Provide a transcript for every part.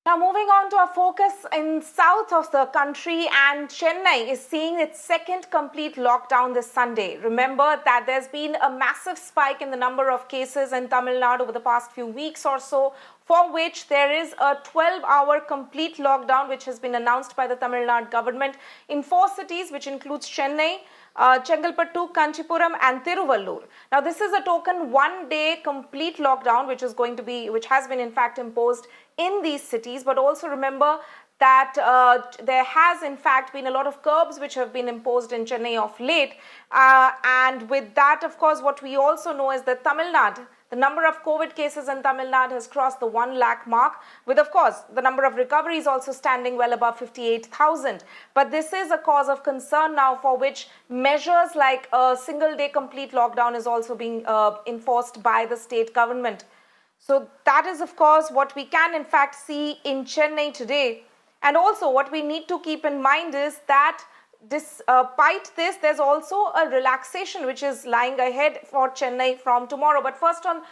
Now moving on to our focus in south of the country, and Chennai is seeing its second complete lockdown this Sunday. Remember that there's been a massive spike in the number of cases in Tamil Nadu over the past few weeks or so, for which there is a 12-hour complete lockdown which has been announced by the Tamil Nadu government in 4 cities, which includes Chennai, Chengalpattu, Kanchipuram and Tiruvallur. Now this is a token one-day complete lockdown which has been in fact imposed in these cities. But also remember that there has in fact been a lot of curbs which have been imposed in Chennai of late. And with that, of course, what we also know is that Tamil Nadu, the number of COVID cases in Tamil Nadu has crossed the 1 lakh mark, with, of course, the number of recoveries also standing well above 58,000. But this is a cause of concern now, for which measures like a single-day complete lockdown is also being enforced by the state government. So that is, of course, what we can in fact see in Chennai today. And also what we need to keep in mind is that despite this, there's also a relaxation which is lying ahead for Chennai from tomorrow. But first on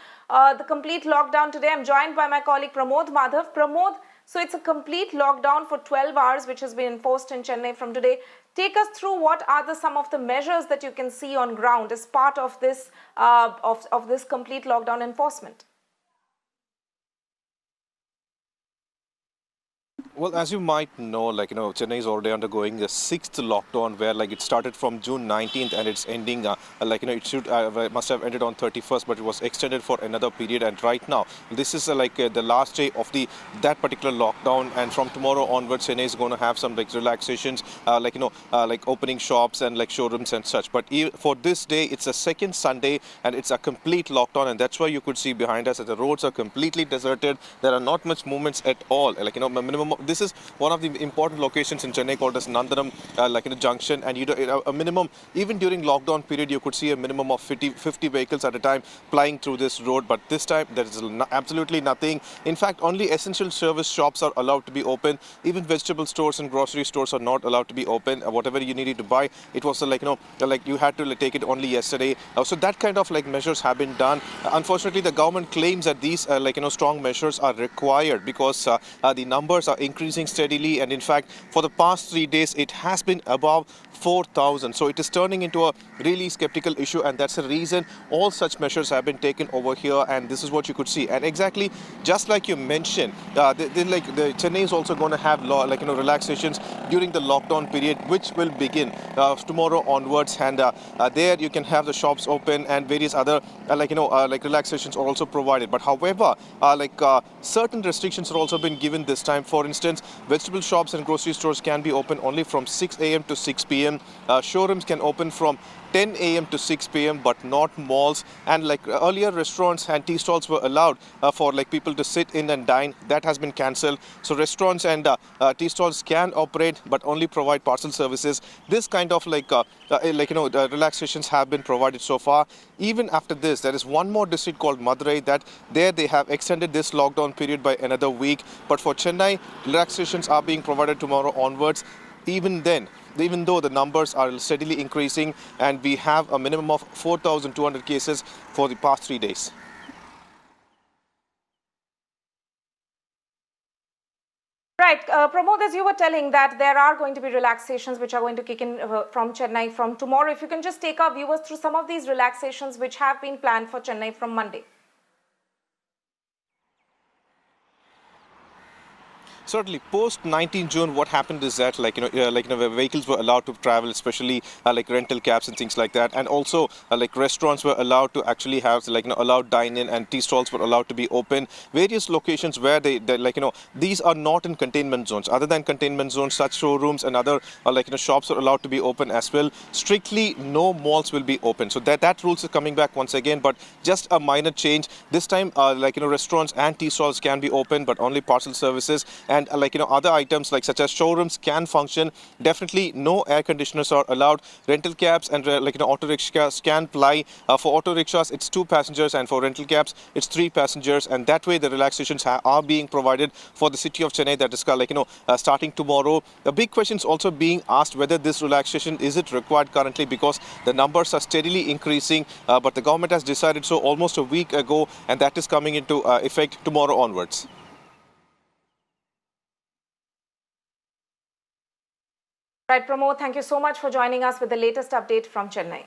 the complete lockdown today, I'm joined by my colleague Pramod Madhav. Pramod, so it's a complete lockdown for 12 hours which has been enforced in Chennai from today. Take us through what are some of the measures that you can see on ground as part of this this complete lockdown enforcement. Well, as you might know, Chennai is already undergoing the 6th lockdown, where it started from June 19th and it's ending, it must have ended on 31st, but it was extended for another period. And right now, this is the last day of that particular lockdown. And from tomorrow onwards, Chennai is going to have some relaxations, opening shops and showrooms and such. But for this day, it's a second Sunday and it's a complete lockdown. And that's why you could see behind us that the roads are completely deserted. There are not much movements at all. Minimum. This is one of the important locations in Chennai called as Nandanam, junction, and a minimum, even during lockdown period, you could see a minimum of 50 vehicles at a time plying through this road. But this time there is absolutely nothing. In fact, only essential service shops are allowed to be open. Even vegetable stores and grocery stores are not allowed to be open. Whatever you needed to buy, it was you had to take it only yesterday. So that kind of measures have been done. Unfortunately, the government claims that these strong measures are required because the numbers are increasing steadily, and in fact for the past 3 days it has been above 4,000. So it is turning into a really skeptical issue, and that's the reason all such measures have been taken over here. And this is what you could see. And exactly just like you mentioned, the Chennai is also going to have relaxations during the lockdown period, which will begin tomorrow onwards. And there you can have the shops open and various other relaxations are also provided. But however, certain restrictions are also been given this time. For instance, vegetable shops and grocery stores can be open only from 6 a.m. to 6 p.m. Showrooms can open from 10 a.m. to 6 p.m. but not malls. And earlier, restaurants and tea stalls were allowed for people to sit in and dine. That has been cancelled. So restaurants and tea stalls can operate but only provide parcel services. This kind of relaxations have been provided so far. Even after this, there is one more district called Madurai that there they have extended this lockdown period by another week. But for Chennai, relaxations are being provided tomorrow onwards. Even though the numbers are steadily increasing, and we have a minimum of 4,200 cases for the past 3 days. Right, Pramod, as you were telling that there are going to be relaxations which are going to kick in from Chennai from tomorrow. If you can just take our viewers through some of these relaxations which have been planned for Chennai from Monday. Certainly, post 19 June, what happened is that, vehicles were allowed to travel, especially rental cabs and things like that, and also restaurants were allowed to actually have allowed dine-in, and tea stalls were allowed to be open. Various locations where these are not in containment zones. Other than containment zones, such showrooms and other shops are allowed to be open as well. Strictly, no malls will be open. So that rules is coming back once again, but just a minor change. This time, restaurants and tea stalls can be open, but only parcel services. And other items such as showrooms can function. Definitely no air conditioners are allowed. Rental cabs and auto rickshaws can ply. For auto rickshaws it's 2 passengers, and for rental cabs it's 3 passengers. And that way the relaxations are being provided for the city of Chennai. That is starting tomorrow. The big question is also being asked whether this relaxation is it required currently, because the numbers are steadily increasing. But the government has decided so almost a week ago, and that is coming into effect tomorrow onwards. Right, Pramod, thank you so much for joining us with the latest update from Chennai.